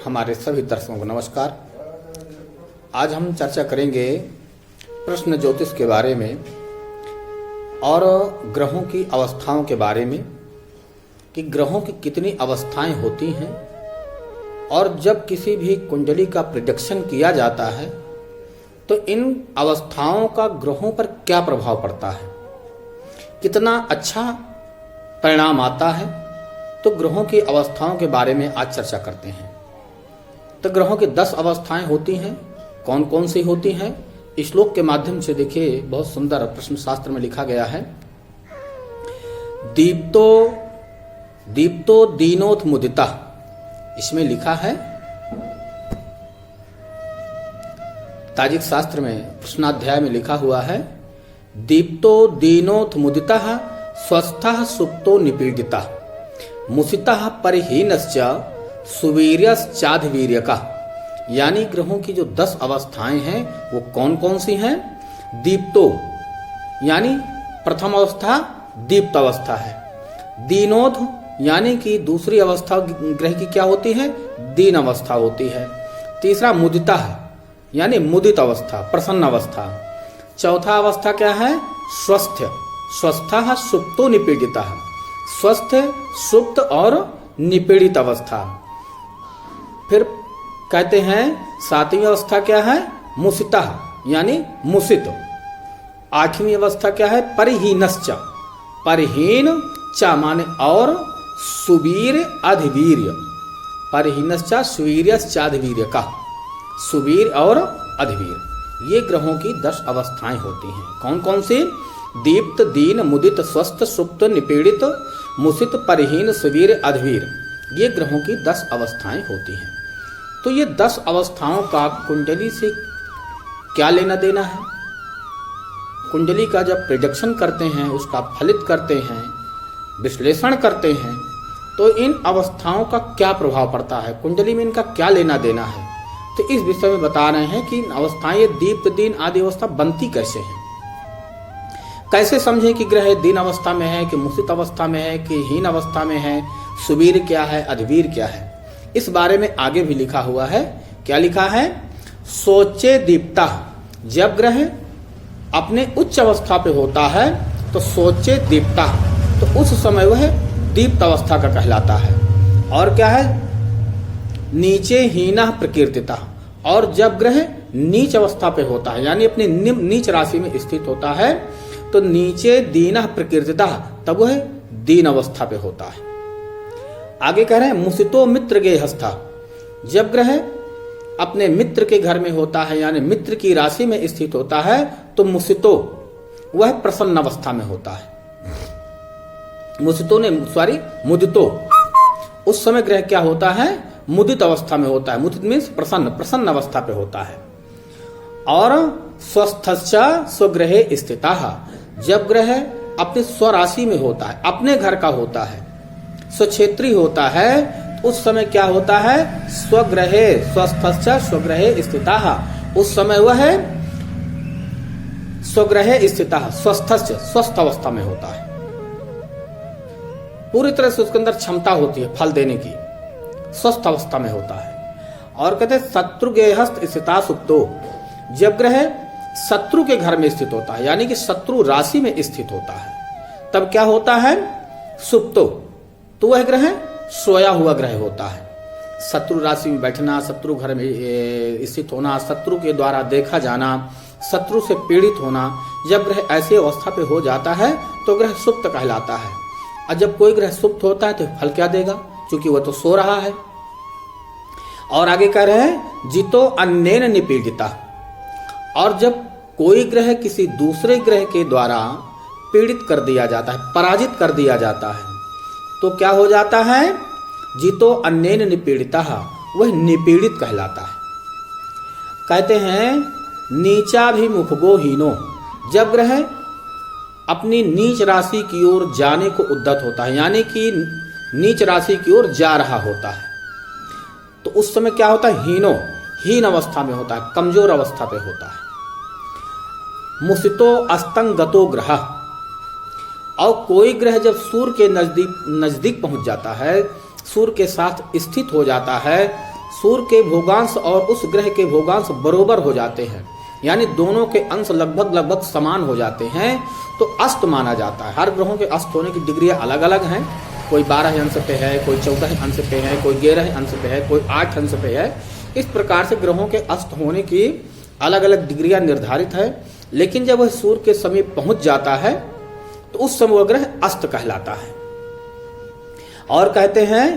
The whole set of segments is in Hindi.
हमारे सभी दर्शकों को नमस्कार। आज हम चर्चा करेंगे प्रश्न ज्योतिष के बारे में और ग्रहों की अवस्थाओं के बारे में कि ग्रहों की कितनी अवस्थाएं होती हैं और जब किसी भी कुंडली का प्रेडिक्शन किया जाता है तो इन अवस्थाओं का ग्रहों पर क्या प्रभाव पड़ता है, कितना अच्छा परिणाम आता है। तो ग्रहों की अवस्थाओं के बारे में आज चर्चा करते हैं। तो ग्रहों की 10 अवस्थाएं होती हैं। कौन कौन सी होती हैं? श्लोक के माध्यम से देखिए, बहुत सुंदर प्रश्न शास्त्र में लिखा गया है। दीप्तो दीनोथ मुदिता, इसमें लिखा है ताजिक शास्त्र में प्रश्नाध्याय में लिखा हुआ है, दीप्तो दीनोथ मुदिता स्वस्थः सुप्तो निपीडिता मुसितः परिहीनश्च सुवीर्यश्चाधिवीर्यका। यानी ग्रहों की जो 10 अवस्थाएं हैं वो कौन कौन सी हैं? दीप्तो यानी प्रथम अवस्था दीप्त अवस्था है। दीनोध यानी कि दूसरी अवस्था ग्रह की क्या होती है? दीन अवस्था होती है। तीसरा मुदिता यानी मुदित अवस्था, प्रसन्न अवस्था। चौथा अवस्था क्या है? स्वस्थ, स्वस्थः सुप्तो निपीडिता, स्वस्थ, सुप्त और निपीड़ित अवस्था। फिर कहते हैं 7वीं अवस्था क्या है? मुसिता यानी मुसित। 8वीं अवस्था क्या है? परिहीनश्च, परिहीन च माने और सुवीर अधिवीर्य, परिहीनश्च सुवीर्यश्चाधिवीर्य का, सुवीर और अधिवीर। ये ग्रहों की 10 अवस्थाएं होती हैं। कौन कौन सी? दीप्त, दीन, मुदित, स्वस्थ, सुप्त, निपीड़ित, मुसित, परिहीन, सुवीर, अधिवीर। ये ग्रहों की 10 अवस्थाएं होती हैं। तो ये 10 अवस्थाओं का कुंडली से क्या लेना देना है? कुंडली का जब प्रेडिक्शन करते हैं, उसका फलित करते हैं, विश्लेषण करते हैं, तो इन अवस्थाओं का क्या प्रभाव पड़ता है, कुंडली में इनका क्या लेना देना है। तो इस विषय में बता रहे हैं कि इन अवस्थाएं, ये दीप्त, दीन आदि अवस्था बनती कैसे हैं, कैसे समझें कि ग्रह दीन अवस्था में है, कि मुसित अवस्था में है, कि हीन अवस्था में है, सुवीर क्या है, अधिवीर क्या है। इस बारे में आगे भी लिखा हुआ है। क्या लिखा है? सोचे दीप्ता, जब ग्रह अपने उच्च अवस्था पे होता है तो सोचे दीप्ता, तो उस समय वह दीप्त अवस्था का कहलाता है। और क्या है? नीचे हीना प्रकीर्तिता, और जब ग्रह नीच अवस्था पे होता है यानी अपनी नीच राशि में स्थित होता है तो नीचे दीना प्रकीर्तिता, तब वह दीन अवस्था पे होता है। आगे कह रहे हैं मुसितो मित्र गेहस्था, जब ग्रह अपने मित्र के घर में होता है यानी मित्र की राशि में स्थित होता है तो मुसितो वह प्रसन्न अवस्था में होता है। मुदितो, उस समय ग्रह क्या होता है? मुदित अवस्था में होता है। मुदित मीन्स प्रसन्न अवस्था पे होता है। और स्वस्थश्च स्वग्रहे स्थितः, जब ग्रह अपने स्वराशि में होता है, अपने घर का होता है, स्वक्षेत्री होता है, उस समय क्या होता है? स्वग्रहे, स्वस्थश्च स्वग्रहे स्थितः, उस समय वह स्वग्रहे स्थितः स्वस्थश्च स्वस्थ अवस्था में होता है। पूरी तरह से उसके अंदर क्षमता होती है फल देने की, स्वस्थ अवस्था में होता है। और कहते हैं शत्रुगेहस्थ स्थिता सुप्तो, जब ग्रह शत्रु के घर में स्थित होता है यानी कि शत्रु राशि में स्थित होता है, तब क्या होता है? सुप्तो, तो वह ग्रह सोया हुआ ग्रह होता है। शत्रु राशि में बैठना, शत्रु घर में स्थित होना, शत्रु के द्वारा देखा जाना, शत्रु से पीड़ित होना, जब ग्रह ऐसी अवस्था पे हो जाता है तो ग्रह सुप्त कहलाता है। और जब कोई ग्रह सुप्त होता है तो फल क्या देगा, क्योंकि वह तो सो रहा है। और आगे कह रहे हैं जितो अन्येन निपीडिता, और जब कोई ग्रह किसी दूसरे ग्रह के द्वारा पीड़ित कर दिया जाता है, पराजित कर दिया जाता है, तो क्या हो जाता है? जितो अन्येन निपीडिता, वह निपीड़ित कहलाता है। कहते हैं नीचाभिमुखगो हीनो, जब ग्रह अपनी नीच राशि की ओर जाने को उद्यत होता है यानी कि नीच राशि की ओर जा रहा होता है, तो उस समय क्या होता है? हीनो, हीन अवस्था में होता है, कमजोर अवस्था पे होता है। मुसितो अस्तंगतो ग्रह, और कोई ग्रह जब सूर्य के नजदीक पहुंच जाता है, सूर्य के साथ स्थित हो जाता है, सूर्य के भोगांश और उस ग्रह के भोगांश बरोबर हो जाते हैं, यानी दोनों के अंश लगभग समान हो जाते हैं, तो अस्त माना जाता है। हर ग्रहों के अस्त होने की डिग्रियां अलग अलग हैं। कोई 12 अंश पे है, कोई 14 अंश पे है, कोई 11 अंश पे है, कोई 8 अंश पे है। इस प्रकार से ग्रहों के अस्त होने की अलग अलग डिग्रियां निर्धारित है। लेकिन जब वह सूर्य के समीप पहुंच जाता है तो उस समय वह ग्रह अस्त कहलाता है। और कहते हैं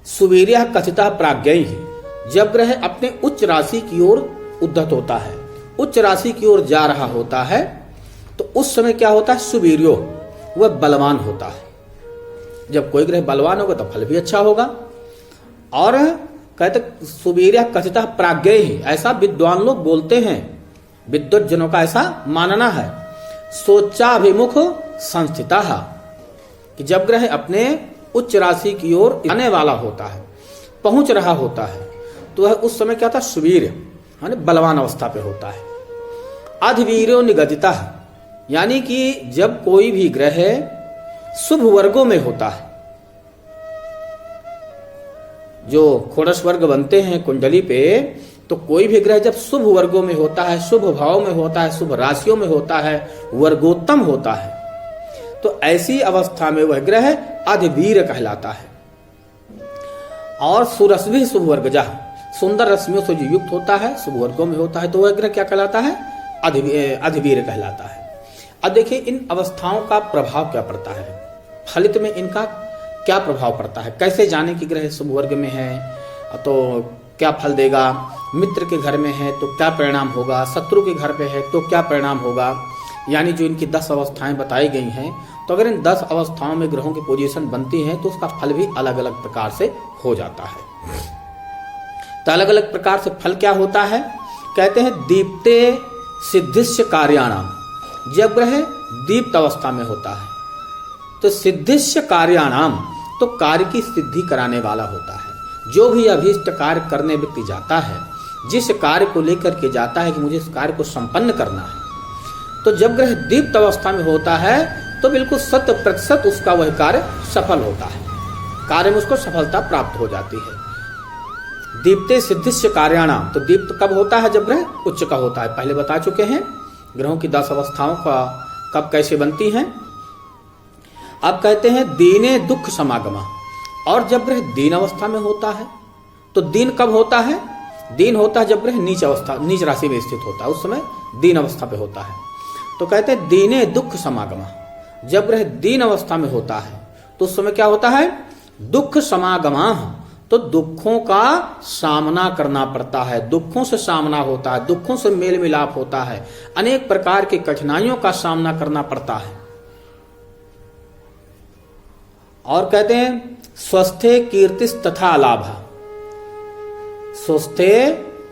सुवीर्यः कथितः प्राज्ञैः, जब ग्रह अपने उच्च राशि की ओर उद्धत होता है, उच्च राशि की ओर जा रहा होता है, तो उस समय क्या होता है, सुवीर्यो, वह बलवान होता है। जब कोई ग्रह बलवान होगा तो फल भी अच्छा होगा। और कहते सुवीर्यः कथितः प्राज्ञैः, ऐसा विद्वान लोग बोलते हैं, विद्वत जनों का ऐसा मानना है। सोचाभिमुख संस्थितः, कि जब ग्रह अपने उच्च राशि की ओर आने वाला होता है, पहुंच रहा होता है, तो वह उस समय क्या होता है, सुवीर्य यानी बलवान अवस्था पे होता है। अधिवीर्यो निगदितः, यानी कि जब कोई भी ग्रह शुभ वर्गों में होता है, जो खोड़स वर्ग बनते हैं कुंडली पे, तो कोई भी ग्रह जब शुभ वर्गों में होता है, शुभ भाव में होता है, शुभ राशियों में होता है, वर्गोत्तम होता है, तो ऐसी अवस्था में वह ग्रह अधिवीर कहलाता है। और सुरश्मि शुभ वर्गजा, सुंदर रश्मियों से जो युक्त होता है, शुभ वर्गों में होता है, तो वह ग्रह क्या कहलाता है, अधिवीर कहलाता है। अब देखिए इन अवस्थाओं का प्रभाव क्या पड़ता है, फलित में इनका क्या प्रभाव पड़ता है, कैसे जाने की ग्रह शुभ वर्ग में है तो क्या फल देगा, मित्र के घर में है तो क्या परिणाम होगा, शत्रु के घर पे है तो क्या परिणाम होगा। यानी जो इनकी 10 अवस्थाएं बताई गई हैं, तो अगर इन 10 अवस्थाओं में ग्रहों की पोजीशन बनती है तो उसका फल भी अलग अलग प्रकार से हो जाता है। तो अलग अलग प्रकार से फल क्या होता है, कहते हैं दीप्ते सिद्धिश्च कार्याणाम, जब ग्रह दीप्त अवस्था में होता है तो सिद्धिश्च कार्याणाम, तो कार्य की सिद्धि कराने वाला होता है। जो भी अभीष्ट कार्य करने व्यक्ति जाता है, जिस कार्य को लेकर के जाता है कि मुझे इस कार्य को संपन्न करना है, तो जब ग्रह दीप्त अवस्था में होता है तो बिल्कुल 100% उसका वह कार्य सफल होता है, कार्य में उसको सफलता प्राप्त हो जाती है। दीप्ते सिद्धिश्च कार्याणाम, तो दीप्त कब होता है, जब ग्रह उच्च का होता है। पहले बता चुके हैं ग्रहों की 10 अवस्थाओं का कब कैसे बनती हैं। अब कहते हैं दीने दुख समागमा, और जब ग्रह दीन अवस्था में होता है, तो दीन कब होता है, दीन होता है जब ग्रह नीच राशि में स्थित होता है, उस समय दीन अवस्था पे होता है। तो कहते हैं दीने दुख समागमा, जब ग्रह दीन अवस्था में होता है तो उस समय क्या होता है, दुख समागमा, तो दुखों का सामना करना पड़ता है, दुखों से सामना होता है, दुखों से मेल मिलाप होता है, अनेक प्रकार की कठिनाइयों का सामना करना पड़ता है। और कहते हैं स्वस्थे कीर्तिस तथा लाभ, स्वस्थे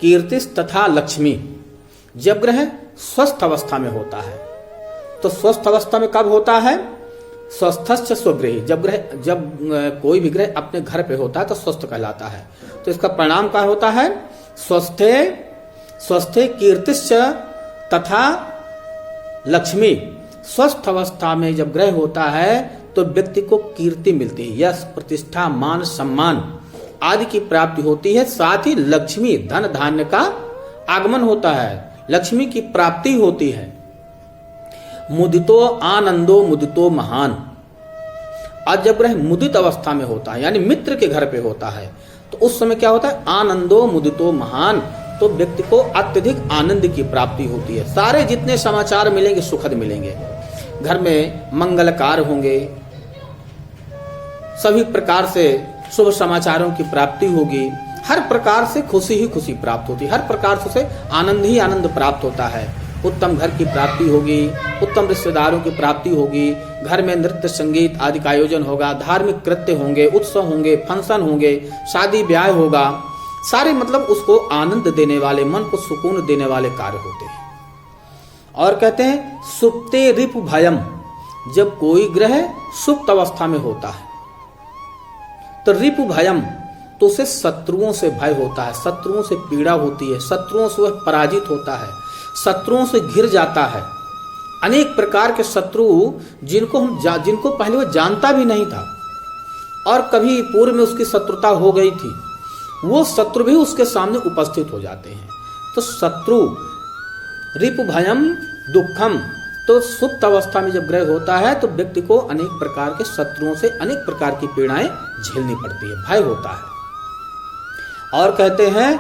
कीर्तिस तथा लक्ष्मी, जब ग्रह स्वस्थ अवस्था में होता है, तो स्वस्थ अवस्था में कब होता है, स्वस्थस्य स्वगृही, जब कोई भी ग्रह अपने घर पे होता है तो स्वस्थ कहलाता है। तो इसका परिणाम क्या होता है, स्वस्थे कीर्तिश्च तथा लक्ष्मी, स्वस्थ अवस्था में जब ग्रह होता है तो व्यक्ति को कीर्ति मिलती है, यश प्रतिष्ठा मान सम्मान आदि की प्राप्ति होती है, साथ ही लक्ष्मी धन धान्य का आगमन होता है, लक्ष्मी की प्राप्ति होती है। मुदितो आनंदो मुदितो महान, आज जब ग्रह मुदित अवस्था में होता है यानी मित्र के घर पे होता है, तो उस समय क्या होता है, आनंदो मुदितो महान, तो व्यक्ति को अत्यधिक आनंद की प्राप्ति होती है। सारे जितने समाचार मिलेंगे सुखद मिलेंगे, घर में मंगलकार होंगे, सभी प्रकार से शुभ समाचारों की प्राप्ति होगी, हर प्रकार से खुशी ही खुशी प्राप्त होती है, हर प्रकार से आनंद ही आनंद प्राप्त होता है। उत्तम घर की प्राप्ति होगी, उत्तम रिश्तेदारों की प्राप्ति होगी, घर में नृत्य संगीत आदि का आयोजन होगा, धार्मिक कृत्य होंगे, उत्सव होंगे, फंक्शन होंगे, शादी ब्याह होगा, सारे मतलब उसको आनंद देने वाले, मन को सुकून देने वाले कार्य होते हैं। और कहते हैं सुप्ते रिपु भयम, जब कोई ग्रह सुप्त अवस्था में होता है तो रिपु भयम, तो उसे शत्रुओं से भय होता है, शत्रुओं से पीड़ा होती है, शत्रुओं से वह पराजित होता है, शत्रुओं से घिर जाता है। अनेक प्रकार के शत्रु जिनको पहले वह जानता भी नहीं था और कभी पूर्व में उसकी शत्रुता हो गई थी, वो शत्रु भी उसके सामने उपस्थित हो जाते हैं। तो शत्रु रिपु भयम दुखम, तो सुप्त अवस्था में जब ग्रह होता है तो व्यक्ति को अनेक प्रकार के शत्रुओं से अनेक प्रकार की पीड़ाएं झेलनी पड़ती है, भय होता है। और कहते हैं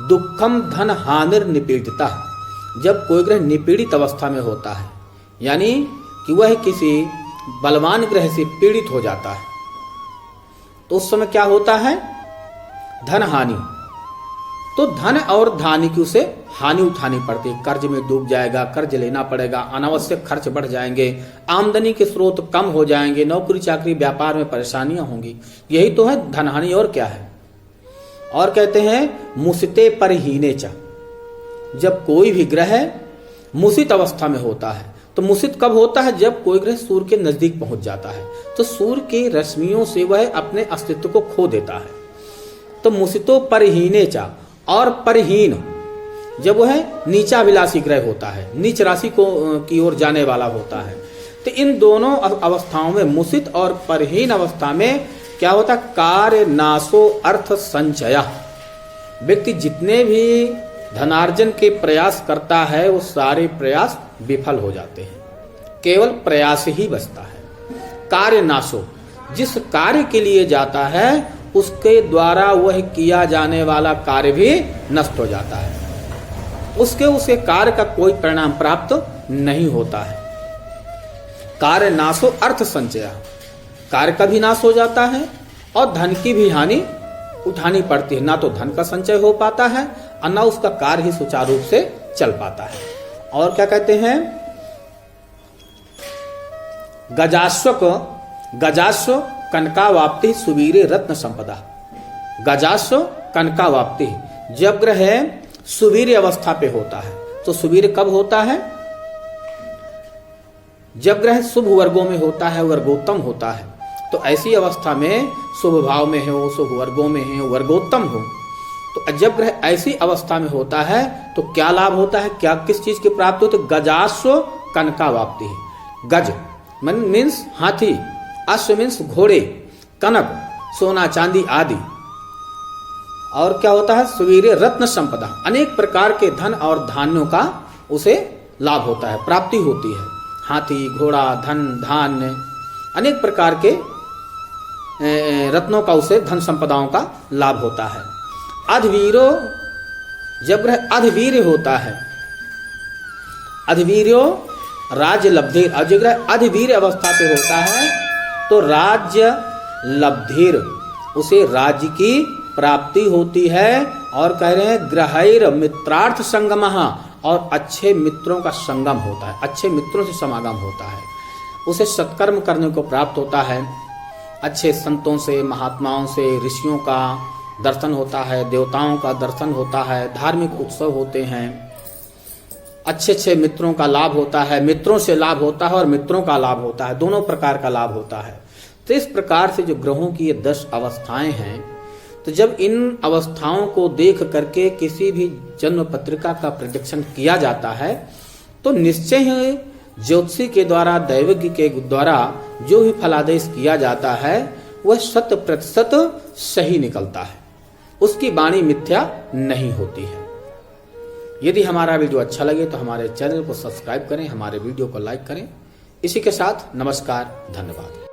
दुखम धन हानिर निपीड़िता, जब कोई ग्रह निपीड़ित अवस्था में होता है, यानी कि वह किसी बलवान ग्रह से पीड़ित हो जाता है, तो उस समय क्या होता है, धन हानि। तो धन और धान्य की उसे हानि उठानी पड़ती है, कर्ज में डूब जाएगा, कर्ज लेना पड़ेगा, अनावश्यक खर्च बढ़ जाएंगे, आमदनी के स्रोत कम हो जाएंगे, नौकरी चाकरी व्यापार में परेशानियां होंगी। यही तो है धन हानि, और क्या है। और कहते हैं मुसिते परहीने च, जब कोई भी ग्रह मुसित अवस्था में होता है, तो मुसित कब होता है, जब कोई ग्रह सूर्य के नजदीक पहुंच जाता है, तो सूर्य की रश्मियों से वह अपने अस्तित्व को खो देता है। तो मुसितो परहीने चा, और परहीन जब वह नीचा विलासी ग्रह होता है, नीच राशि को की ओर जाने वाला होता है, तो इन दोनों अवस्थाओं में, मुसित और परहीन अवस्था में क्या होता है, कार्य नाशो अर्थ संचय, व्यक्ति जितने भी धनार्जन के प्रयास करता है वो सारे प्रयास विफल हो जाते हैं, केवल प्रयास ही बचता है। कार्य नाशो, जिस कार्य के लिए जाता है उसके द्वारा वह किया जाने वाला कार्य भी नष्ट हो जाता है, उसके कार्य का कोई परिणाम प्राप्त नहीं होता है। कार्य नाशो अर्थ संचय, कार्य का भी नाश हो जाता है और धन की भी हानि उठानी पड़ती है, ना तो धन का संचय हो पाता है और ना उसका कार्य ही सुचारू रूप से चल पाता है। और क्या कहते हैं, गजाश्व कनकावाप्ति सुवीरे रत्न संपदा, गजाश्व कनकावाप्ति, जब ग्रह सुवीर अवस्था पे होता है, तो सुवीर कब होता है, जब ग्रह शुभ वर्गों में होता है, वर्गोत्तम होता है, तो ऐसी अवस्था में शुभ भाव में हो, शुभ वर्गों में है, वर्गोत्तम हो, तो जब ग्रह ऐसी अवस्था में होता है तो क्या लाभ होता है, क्या किस चीज की प्राप्ति होती है, गजाश्व कनकावाप्ति। गज मीन्स हाथी, अश्व मीन्स घोड़े, कनक सोना चांदी आदि, और क्या होता है, सुवीर्य रत्न संपदा, अनेक प्रकार के धन और धान्यों का उसे लाभ होता है, प्राप्ति होती है। हाथी, घोड़ा, धन, धान्य, अनेक प्रकार के रत्नों का उसे धन संपदाओं का लाभ होता है। अधवीरो, जब ग्रह अधवीर्य होता है, अधवीर्यो राज्य लब्धिर, और जब ग्रह अधवीर्य अवस्था पे होता है तो राज्य लब्धिर, उसे राज्य की प्राप्ति होती है। और कह रहे हैं ग्रहैर मित्रार्थ संगमः, और अच्छे मित्रों का संगम होता है, अच्छे मित्रों से समागम होता है, उसे सत्कर्म करने को प्राप्त होता है, अच्छे संतों से, महात्माओं से, ऋषियों का दर्शन होता है, देवताओं का दर्शन होता है, धार्मिक उत्सव होते हैं, अच्छे अच्छे मित्रों का लाभ होता है, मित्रों से लाभ होता है और मित्रों का लाभ होता है, दोनों प्रकार का लाभ होता है। तो इस प्रकार से जो ग्रहों की ये 10 अवस्थाएं हैं, तो जब इन अवस्थाओं को देख करके किसी भी जन्म पत्रिका का प्रेडिक्शन किया जाता है तो निश्चय ही ज्योतिषी के द्वारा, दैवज्ञ के द्वारा जो भी फलादेश किया जाता है वह 100% सही निकलता है, उसकी वाणी मिथ्या नहीं होती है। यदि हमारा वीडियो अच्छा लगे तो हमारे चैनल को सब्सक्राइब करें, हमारे वीडियो को लाइक करें। इसी के साथ नमस्कार, धन्यवाद।